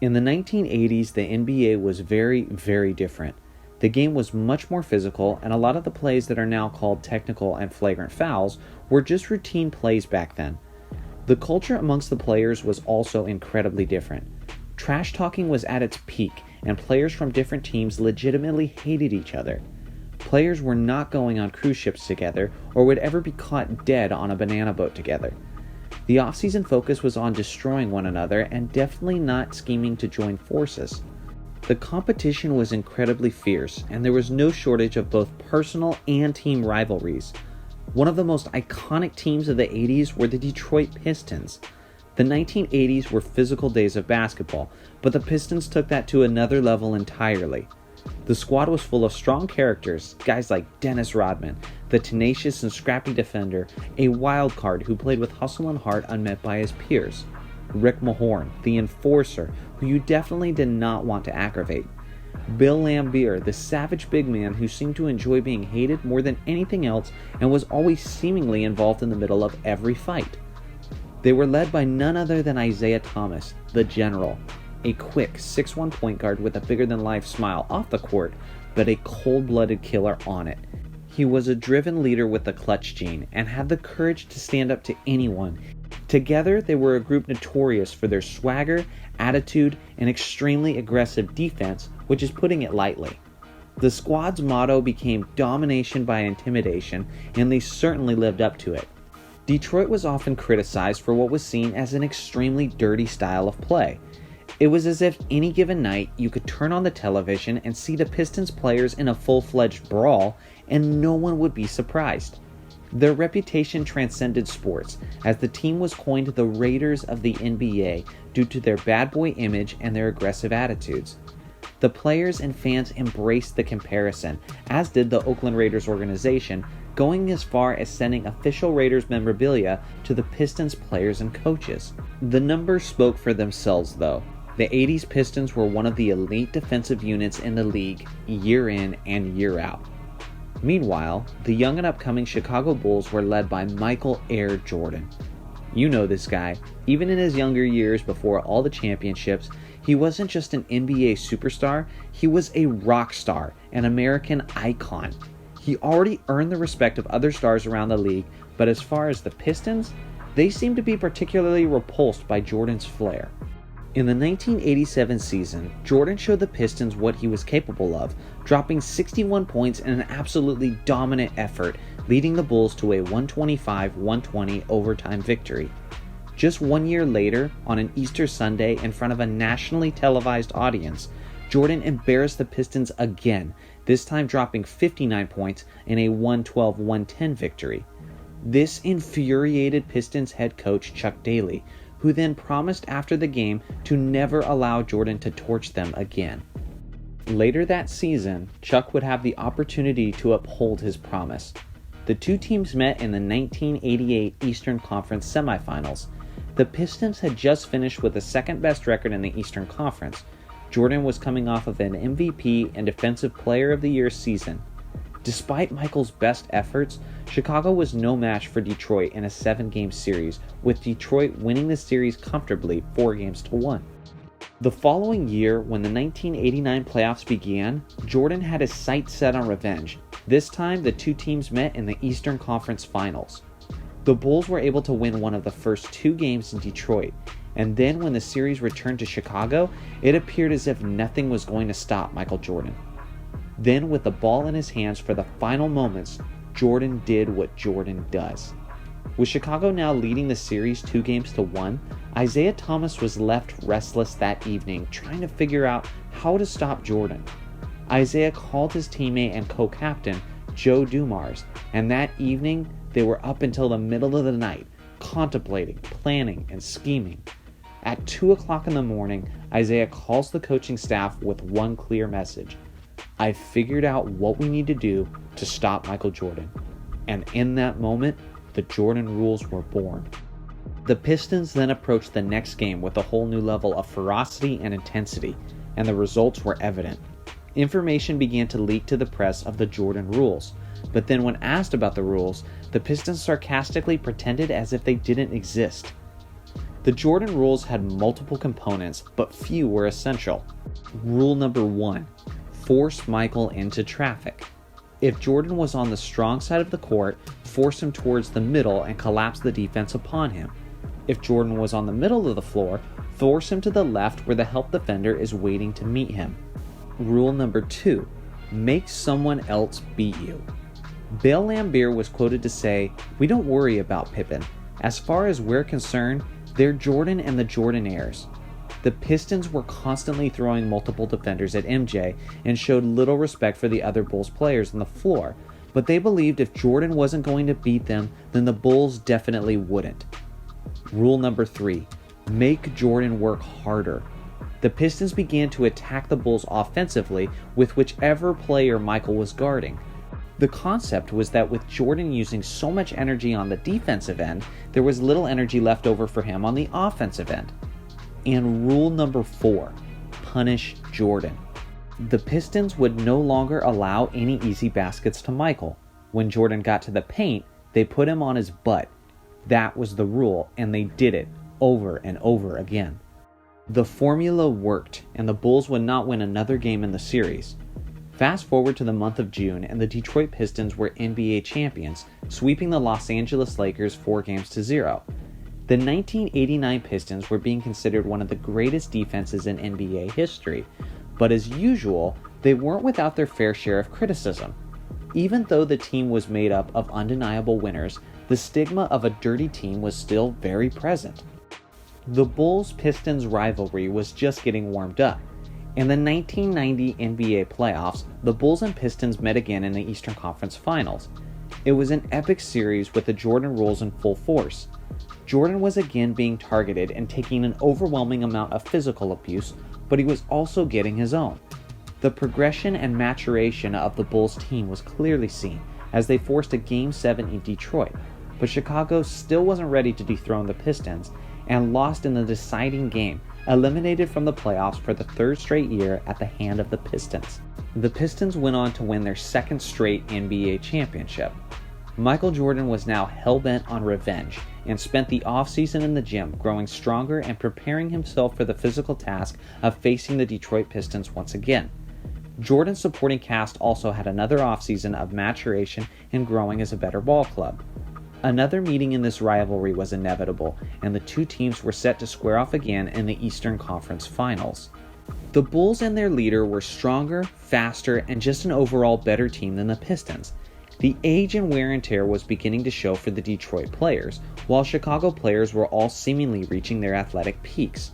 In the 1980s, the NBA was very, very different. The game was much more physical, and a lot of the plays that are now called technical and flagrant fouls were just routine plays back then. The culture amongst the players was also incredibly different. Trash talking was at its peak, and players from different teams legitimately hated each other. Players were not going on cruise ships together or would ever be caught dead on a banana boat together. The off-season focus was on destroying one another and definitely not scheming to join forces. The competition was incredibly fierce, and there was no shortage of both personal and team rivalries. One of the most iconic teams of the 80s were the Detroit Pistons. The 1980s were physical days of basketball, but the Pistons took that to another level entirely. The squad was full of strong characters, guys like Dennis Rodman, the tenacious and scrappy defender, a wild card who played with hustle and heart unmet by his peers, Rick Mahorn, the enforcer, who you definitely did not want to aggravate, Bill Laimbeer, the savage big man who seemed to enjoy being hated more than anything else and was always seemingly involved in the middle of every fight. They were led by none other than Isiah Thomas, the General, a quick 6'1" point guard with a bigger-than-life smile off the court, but a cold-blooded killer on it. He was a driven leader with the clutch gene and had the courage to stand up to anyone. Together, they were a group notorious for their swagger, attitude, and extremely aggressive defense, which is putting it lightly. The squad's motto became domination by intimidation, and they certainly lived up to it. Detroit was often criticized for what was seen as an extremely dirty style of play. It was as if any given night you could turn on the television and see the Pistons players in a full-fledged brawl, and no one would be surprised. Their reputation transcended sports, as the team was coined the Raiders of the NBA due to their bad boy image and their aggressive attitudes. The players and fans embraced the comparison, as did the Oakland Raiders organization, going as far as sending official Raiders memorabilia to the Pistons players and coaches. The numbers spoke for themselves though. The 80s Pistons were one of the elite defensive units in the league, year in and year out. Meanwhile, the young and upcoming Chicago Bulls were led by Michael Air Jordan. You know this guy. Even in his younger years before all the championships, he wasn't just an NBA superstar, he was a rock star, an American icon. He already earned the respect of other stars around the league, but as far as the Pistons, they seemed to be particularly repulsed by Jordan's flair. In the 1987 season, Jordan showed the Pistons what he was capable of, dropping 61 points in an absolutely dominant effort, leading the Bulls to a 125-120 overtime victory. Just 1 year later, on an Easter Sunday in front of a nationally televised audience, Jordan embarrassed the Pistons again, this time dropping 59 points in a 112-110 victory. This infuriated Pistons head coach Chuck Daly, who then promised after the game to never allow Jordan to torch them again. Later that season, Chuck would have the opportunity to uphold his promise. The two teams met in the 1988 Eastern Conference semifinals. The Pistons had just finished with the second best record in the Eastern Conference. Jordan was coming off of an MVP and Defensive Player of the Year season. Despite Michael's best efforts, Chicago was no match for Detroit in a 7-game series, with Detroit winning the series comfortably 4-1. The following year, when the 1989 playoffs began, Jordan had his sights set on revenge. This time, the two teams met in the Eastern Conference Finals. The Bulls were able to win one of the first 2 games in Detroit, and then when the series returned to Chicago, it appeared as if nothing was going to stop Michael Jordan. Then, with the ball in his hands for the final moments, Jordan did what Jordan does. With Chicago now leading the series 2-1, Isiah Thomas was left restless that evening, trying to figure out how to stop Jordan. Isiah called his teammate and co-captain, Joe Dumars, and that evening they were up until the middle of the night, contemplating, planning, and scheming. At 2 o'clock in the morning, Isiah calls the coaching staff with one clear message: "I figured out what we need to do to stop Michael Jordan." And in that moment, the Jordan rules were born. The Pistons then approached the next game with a whole new level of ferocity and intensity, and the results were evident. Information began to leak to the press of the Jordan rules, but then when asked about the rules, the Pistons sarcastically pretended as if they didn't exist. The Jordan rules had multiple components, but few were essential. Rule number 1. Force Michael into traffic. If Jordan was on the strong side of the court, force him towards the middle and collapse the defense upon him. If Jordan was on the middle of the floor, force him to the left where the help defender is waiting to meet him. Rule number 2. Make someone else beat you. Bill Laimbeer was quoted to say, "We don't worry about Pippen. As far as we're concerned, they're Jordan and the Jordan-heirs." The Pistons were constantly throwing multiple defenders at MJ and showed little respect for the other Bulls players on the floor, but they believed if Jordan wasn't going to beat them, then the Bulls definitely wouldn't. Rule number 3. Make Jordan work harder. The Pistons began to attack the Bulls offensively with whichever player Michael was guarding. The concept was that with Jordan using so much energy on the defensive end, there was little energy left over for him on the offensive end. And rule number 4, punish Jordan. The Pistons would no longer allow any easy baskets to Michael. When Jordan got to the paint, they put him on his butt. That was the rule, and they did it over and over again. The formula worked, and the Bulls would not win another game in the series. Fast forward to the month of June, and the Detroit Pistons were NBA champions, sweeping the Los Angeles Lakers 4-0. The 1989 Pistons were being considered one of the greatest defenses in NBA history, but as usual, they weren't without their fair share of criticism. Even though the team was made up of undeniable winners, the stigma of a dirty team was still very present. The Bulls-Pistons rivalry was just getting warmed up. In the 1990 NBA playoffs, the Bulls and Pistons met again in the Eastern Conference Finals. It was an epic series with the Jordan rules in full force. Jordan was again being targeted and taking an overwhelming amount of physical abuse, but he was also getting his own. The progression and maturation of the Bulls team was clearly seen as they forced a Game 7 in Detroit, but Chicago still wasn't ready to dethrone the Pistons and lost in the deciding game, eliminated from the playoffs for the third straight year at the hand of the Pistons. The Pistons went on to win their second straight NBA championship. Michael Jordan was now hell-bent on revenge and spent the offseason in the gym growing stronger and preparing himself for the physical task of facing the Detroit Pistons once again. Jordan's supporting cast also had another offseason of maturation and growing as a better ball club. Another meeting in this rivalry was inevitable, and the two teams were set to square off again in the Eastern Conference Finals. The Bulls and their leader were stronger, faster, and just an overall better team than the Pistons. The age and wear and tear was beginning to show for the Detroit players, while Chicago players were all seemingly reaching their athletic peaks.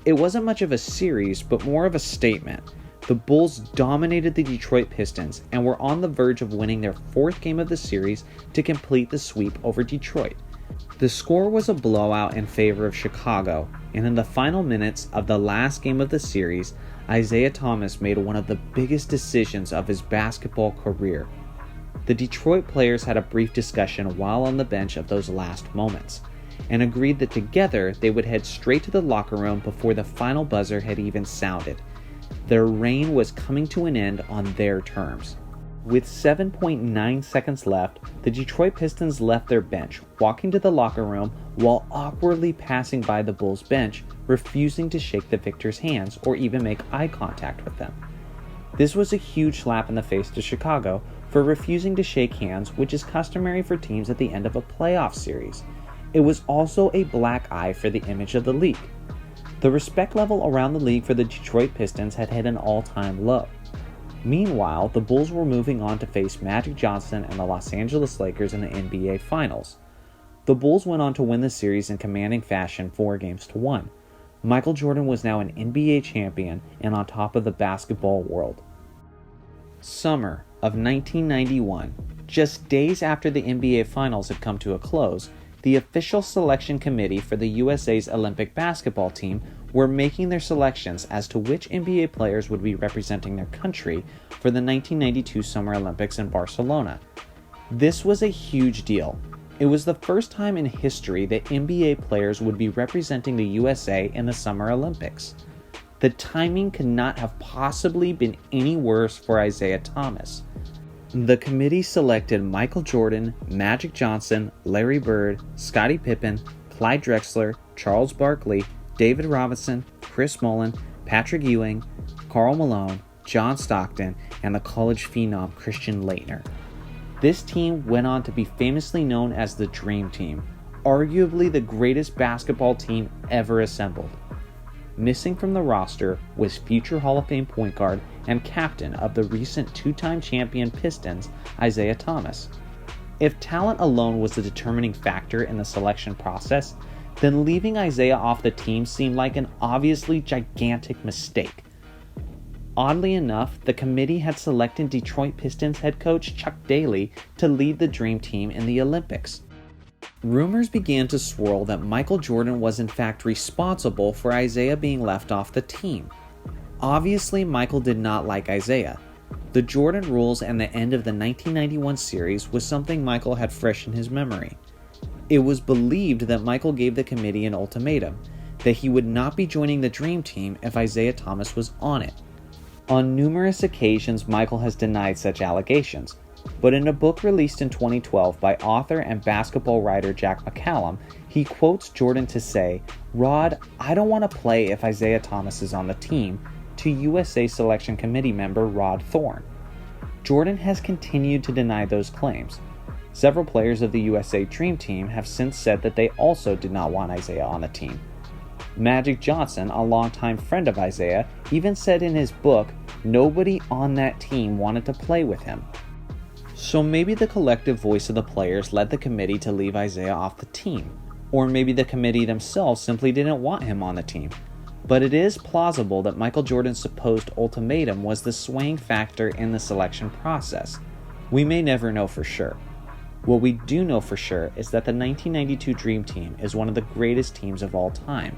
It wasn't much of a series, but more of a statement. The Bulls dominated the Detroit Pistons and were on the verge of winning their fourth game of the series to complete the sweep over Detroit. The score was a blowout in favor of Chicago, and in the final minutes of the last game of the series, Isiah Thomas made one of the biggest decisions of his basketball career. The Detroit players had a brief discussion while on the bench of those last moments, and agreed that together they would head straight to the locker room before the final buzzer had even sounded. Their reign was coming to an end on their terms. With 7.9 seconds left, the Detroit Pistons left their bench, walking to the locker room while awkwardly passing by the Bulls bench, refusing to shake the victors' hands or even make eye contact with them. This was a huge slap in the face to Chicago for refusing to shake hands, which is customary for teams at the end of a playoff series. It was also a black eye for the image of the league. The respect level around the league for the Detroit Pistons had hit an all-time low. Meanwhile, the Bulls were moving on to face Magic Johnson and the Los Angeles Lakers in the NBA Finals. The Bulls went on to win the series in commanding fashion 4-1. Michael Jordan was now an NBA champion and on top of the basketball world. Summer of 1991, just days after the NBA Finals had come to a close, the official selection committee for the USA's Olympic basketball team were making their selections as to which NBA players would be representing their country for the 1992 Summer Olympics in Barcelona. This was a huge deal. It was the first time in history that NBA players would be representing the USA in the Summer Olympics. The timing could not have possibly been any worse for Isiah Thomas. The committee selected Michael Jordan, Magic Johnson, Larry Bird, Scottie Pippen, Clyde Drexler, Charles Barkley, David Robinson, Chris Mullin, Patrick Ewing, Karl Malone, John Stockton, and the college phenom Christian Laettner. This team went on to be famously known as the Dream Team, arguably the greatest basketball team ever assembled. Missing from the roster was future Hall of Fame point guard and captain of the recent two-time champion Pistons, Isiah Thomas. If talent alone was the determining factor in the selection process, then leaving Isiah off the team seemed like an obviously gigantic mistake. Oddly enough, the committee had selected Detroit Pistons head coach Chuck Daly to lead the Dream Team in the Olympics. Rumors began to swirl that Michael Jordan was in fact responsible for Isiah being left off the team. Obviously, Michael did not like Isiah. The Jordan rules and the end of the 1991 series was something Michael had fresh in his memory. It was believed that Michael gave the committee an ultimatum, that he would not be joining the Dream Team if Isiah Thomas was on it. On numerous occasions, Michael has denied such allegations, but in a book released in 2012 by author and basketball writer Jack McCallum, he quotes Jordan to say, "Rod, I don't want to play if Isiah Thomas is on the team," to USA Selection Committee member Rod Thorne. Jordan has continued to deny those claims. Several players of the USA Dream Team have since said that they also did not want Isiah on the team. Magic Johnson, a longtime friend of Isiah, even said in his book, nobody on that team wanted to play with him. So maybe the collective voice of the players led the committee to leave Isiah off the team, or maybe the committee themselves simply didn't want him on the team. But it is plausible that Michael Jordan's supposed ultimatum was the swaying factor in the selection process. We may never know for sure. What we do know for sure is that the 1992 Dream Team is one of the greatest teams of all time.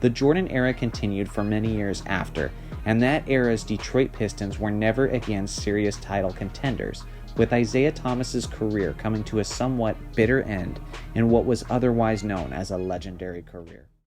The Jordan era continued for many years after, and that era's Detroit Pistons were never again serious title contenders, with Isiah Thomas's career coming to a somewhat bitter end in what was otherwise known as a legendary career.